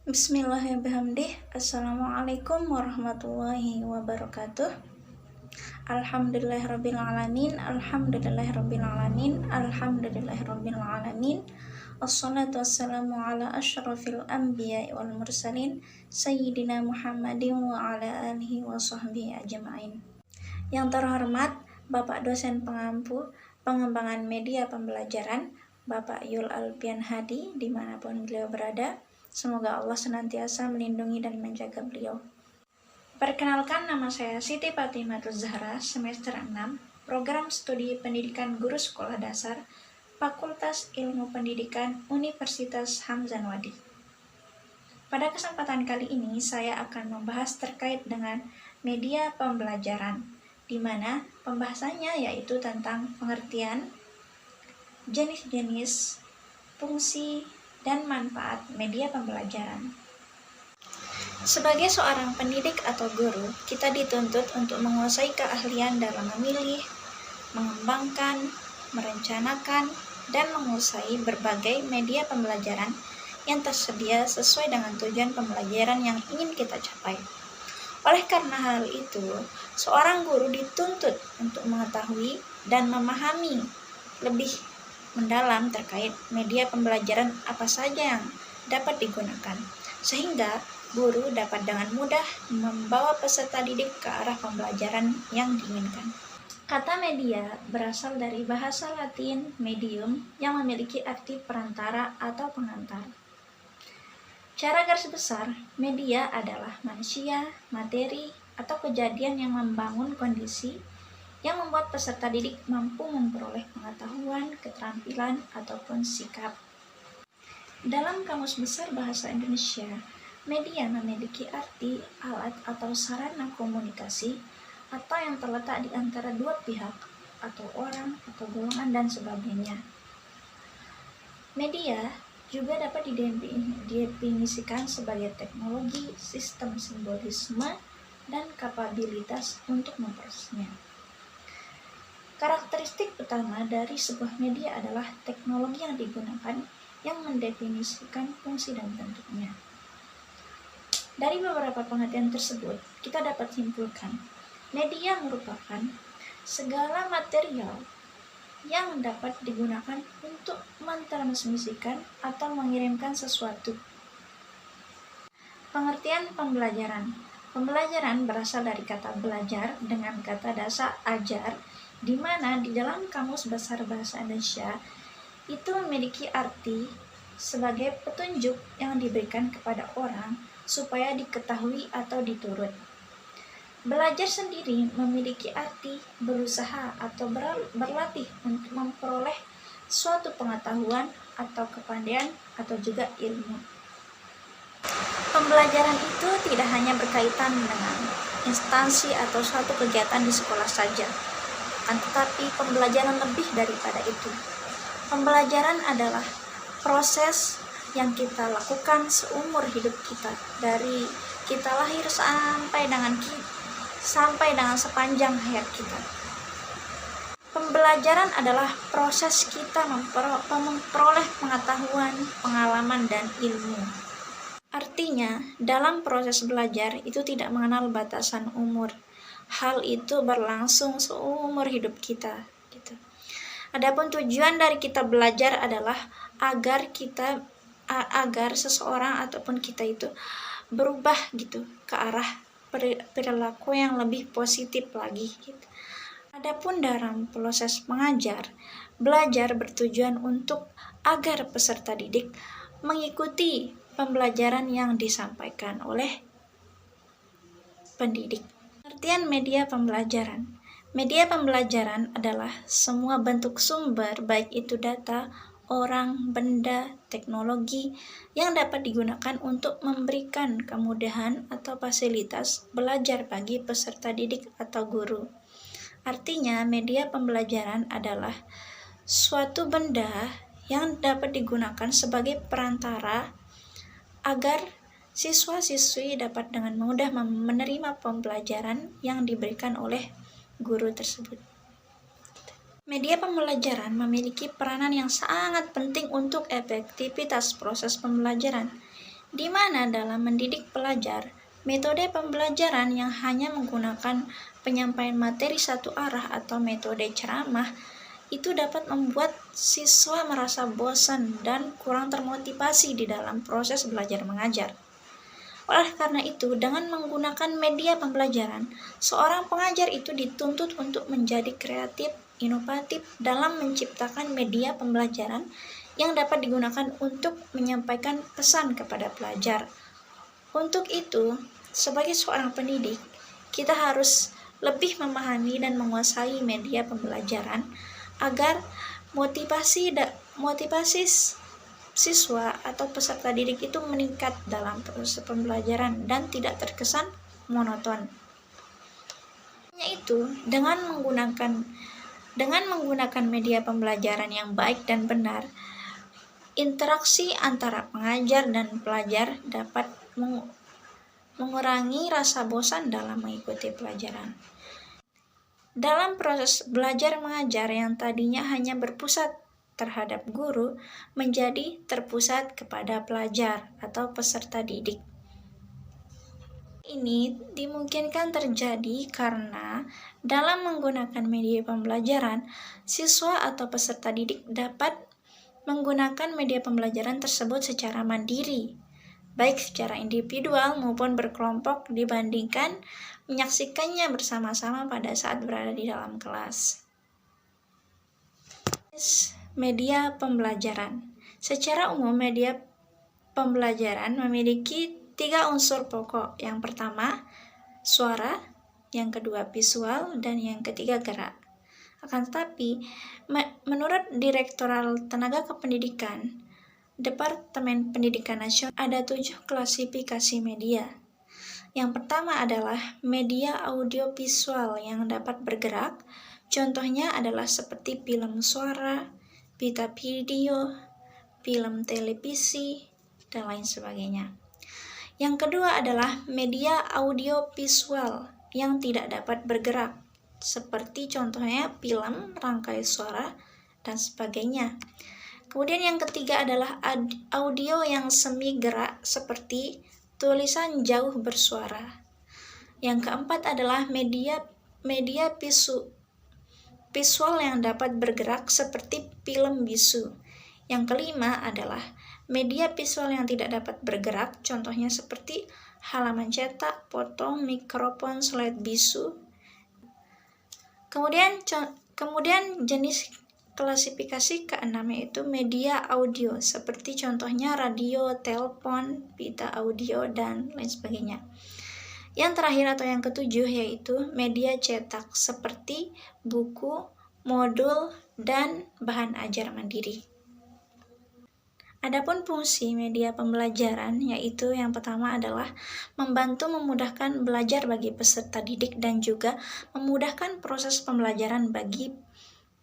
Bismillahirrahmanirrahim. Assalamualaikum warahmatullahi wabarakatuh. Alhamdulillahirrabbilalamin. Alhamdulillahirrabbilalamin. Alhamdulillahirrabbilalamin. Assalatu wassalamu ala asyrafil anbiya wal mursalin Sayyidina Muhammadin wa ala alihi wa sahbihi ajma'in. Yang terhormat Bapak dosen pengampu pengembangan media pembelajaran Bapak Yul Alpian Hadi dimanapun beliau berada. Semoga Allah senantiasa melindungi dan menjaga beliau. Perkenalkan, nama saya Siti Fatimah Zahra, semester 6, Program Studi Pendidikan Guru Sekolah Dasar, Fakultas Ilmu Pendidikan Universitas Hamzanwadi. Pada kesempatan kali ini, saya akan membahas terkait dengan media pembelajaran, di mana pembahasannya yaitu tentang pengertian, jenis-jenis, fungsi, dan manfaat media pembelajaran. Sebagai seorang pendidik atau guru, kita dituntut untuk menguasai keahlian dalam memilih, mengembangkan, merencanakan, dan menguasai berbagai media pembelajaran yang tersedia sesuai dengan tujuan pembelajaran yang ingin kita capai. Oleh karena hal itu, seorang guru dituntut untuk mengetahui dan memahami lebih mendalam terkait media pembelajaran apa saja yang dapat digunakan, sehingga guru dapat dengan mudah membawa peserta didik ke arah pembelajaran yang diinginkan. Kata media berasal dari bahasa Latin medium yang memiliki arti perantara atau pengantar. Cara garis besar, media adalah manusia, materi, atau kejadian yang membangun kondisi yang membuat peserta didik mampu memperoleh pengetahuan, keterampilan, ataupun sikap. Dalam Kamus Besar Bahasa Indonesia, media memiliki arti alat atau sarana komunikasi atau yang terletak di antara dua pihak atau orang atau golongan dan sebagainya. Media juga dapat didefinisikan sebagai teknologi, sistem simbolisme, dan kapabilitas untuk memprosesnya. Karakteristik utama dari sebuah media adalah teknologi yang digunakan yang mendefinisikan fungsi dan bentuknya. Dari beberapa pengertian tersebut, kita dapat simpulkan, media merupakan segala material yang dapat digunakan untuk mentransmisikan atau mengirimkan sesuatu. Pengertian pembelajaran. Pembelajaran berasal dari kata belajar dengan kata dasar ajar, di mana di dalam Kamus Besar Bahasa Indonesia itu memiliki arti sebagai petunjuk yang diberikan kepada orang supaya diketahui atau diturut. Belajar sendiri memiliki arti berusaha atau berlatih untuk memperoleh suatu pengetahuan atau kepandaian atau juga ilmu. Pembelajaran itu tidak hanya berkaitan dengan instansi atau suatu kegiatan di sekolah saja, tetapi pembelajaran lebih daripada itu. Pembelajaran adalah proses yang kita lakukan seumur hidup kita, dari kita lahir sampai dengan sepanjang hayat kita. Pembelajaran adalah proses kita memperoleh pengetahuan, pengalaman, dan ilmu. Artinya, dalam proses belajar itu tidak mengenal batasan umur. Hal itu berlangsung seumur hidup kita. Adapun tujuan dari kita belajar adalah agar seseorang ataupun kita itu berubah ke arah perilaku yang lebih positif lagi. Adapun dalam proses mengajar, belajar bertujuan untuk agar peserta didik mengikuti pembelajaran yang disampaikan oleh pendidik. Pengertian media pembelajaran. Media pembelajaran adalah semua bentuk sumber, baik itu data, orang, benda, teknologi, yang dapat digunakan untuk memberikan kemudahan atau fasilitas belajar bagi peserta didik atau guru. Artinya, media pembelajaran adalah suatu benda yang dapat digunakan sebagai perantara agar siswa-siswi dapat dengan mudah menerima pembelajaran yang diberikan oleh guru tersebut. Media pembelajaran memiliki peranan yang sangat penting untuk efektivitas proses pembelajaran. di mana dalam mendidik pelajar, metode pembelajaran yang hanya menggunakan penyampaian materi satu arah atau metode ceramah itu dapat membuat siswa merasa bosan dan kurang termotivasi di dalam proses belajar mengajar. Oleh karena itu, dengan menggunakan media pembelajaran, seorang pengajar itu dituntut untuk menjadi kreatif, inovatif dalam menciptakan media pembelajaran yang dapat digunakan untuk menyampaikan pesan kepada pelajar. Untuk itu, sebagai seorang pendidik, kita harus lebih memahami dan menguasai media pembelajaran agar motivasi siswa atau peserta didik itu meningkat dalam proses pembelajaran dan tidak terkesan monoton. Yaitu dengan menggunakan media pembelajaran yang baik dan benar, interaksi antara pengajar dan pelajar dapat mengurangi rasa bosan dalam mengikuti pelajaran. Dalam proses belajar mengajar yang tadinya hanya berpusat terhadap guru menjadi terpusat kepada pelajar atau peserta didik. Ini dimungkinkan terjadi karena dalam menggunakan media pembelajaran, siswa atau peserta didik dapat menggunakan media pembelajaran tersebut secara mandiri, baik secara individual maupun berkelompok dibandingkan menyaksikannya bersama-sama pada saat berada di dalam kelas. Media pembelajaran. Secara umum, media pembelajaran memiliki 3 unsur pokok. Yang pertama, suara, yang kedua visual, dan yang ketiga gerak. Akan tetapi, menurut Direktorat Tenaga Kependidikan, Departemen Pendidikan Nasional, ada 7 klasifikasi media. Yang pertama adalah media audiovisual yang dapat bergerak. Contohnya adalah seperti film suara, pita video, film televisi, dan lain sebagainya. Yang kedua adalah media audiovisual yang tidak dapat bergerak, seperti contohnya film, rangkai suara, dan sebagainya. Kemudian yang ketiga adalah audio yang semi gerak, seperti tulisan jauh bersuara. Yang keempat adalah media visual yang dapat bergerak seperti film bisu. Yang kelima adalah media visual yang tidak dapat bergerak, contohnya seperti halaman cetak, foto, mikrofon, slide bisu. Kemudian jenis klasifikasi keenam yaitu media audio, seperti contohnya radio, telepon, pita audio, dan lain sebagainya. Yang terakhir atau yang ketujuh yaitu media cetak seperti buku, modul, dan bahan ajar mandiri. Adapun fungsi media pembelajaran yaitu yang pertama adalah membantu memudahkan belajar bagi peserta didik dan juga memudahkan proses pembelajaran bagi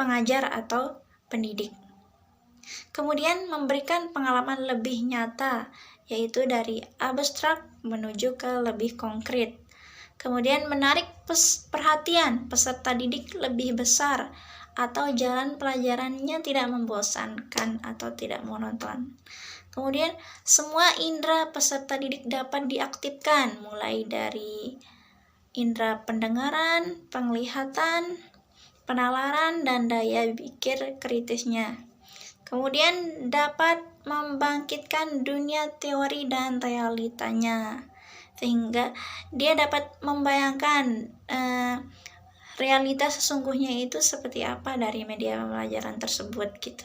pengajar atau pendidik. Kemudian memberikan pengalaman lebih nyata, yaitu dari abstrak menuju ke lebih konkret. Kemudian menarik perhatian peserta didik lebih besar, atau jalan pelajarannya tidak membosankan atau tidak monoton. Kemudian semua indera peserta didik dapat diaktifkan, mulai dari indera pendengaran, penglihatan, penalaran, dan daya pikir kritisnya. Kemudian dapat membangkitkan dunia teori dan realitanya, sehingga dia dapat membayangkan realitas sesungguhnya itu seperti apa dari media pembelajaran tersebut gitu.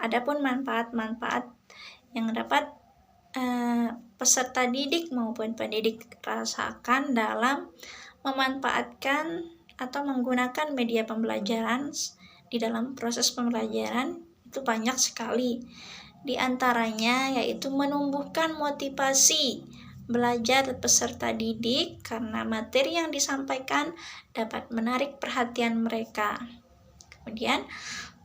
Adapun manfaat-manfaat yang dapat peserta didik maupun pendidik rasakan dalam memanfaatkan atau menggunakan media pembelajaran di dalam proses pembelajaran itu banyak sekali. Di antaranya yaitu menumbuhkan motivasi belajar peserta didik karena materi yang disampaikan dapat menarik perhatian mereka. Kemudian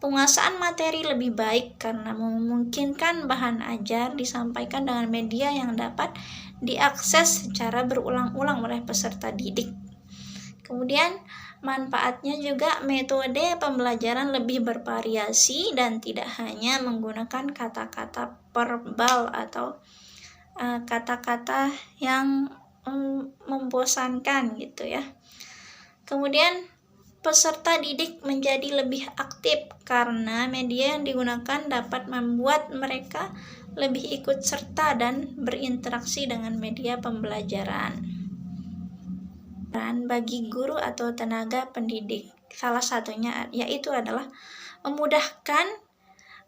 penguasaan materi lebih baik karena memungkinkan bahan ajar disampaikan dengan media yang dapat diakses secara berulang-ulang oleh peserta didik. Kemudian Manfaatnya juga metode pembelajaran lebih bervariasi dan tidak hanya menggunakan kata-kata verbal atau kata-kata yang membosankan gitu ya. Kemudian peserta didik menjadi lebih aktif karena media yang digunakan dapat membuat mereka lebih ikut serta dan berinteraksi dengan media pembelajaran. Dan bagi guru atau tenaga pendidik, salah satunya yaitu adalah memudahkan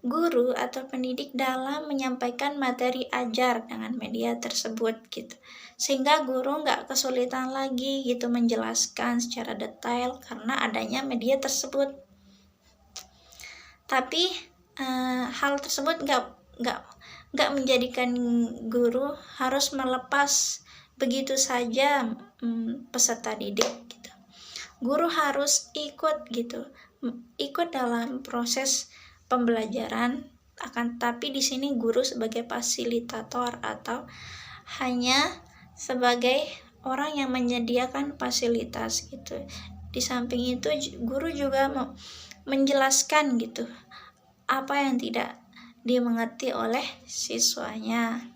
guru atau pendidik dalam menyampaikan materi ajar dengan media tersebut gitu, sehingga guru nggak kesulitan lagi gitu menjelaskan secara detail karena adanya media tersebut. Tapi hal tersebut nggak menjadikan guru harus melepas begitu saja peserta didik gitu. Guru harus ikut gitu, ikut dalam proses pembelajaran, akan tapi di sini guru sebagai fasilitator atau hanya sebagai orang yang menyediakan fasilitas gitu. Di samping itu guru juga menjelaskan gitu apa yang tidak dimengerti oleh siswanya.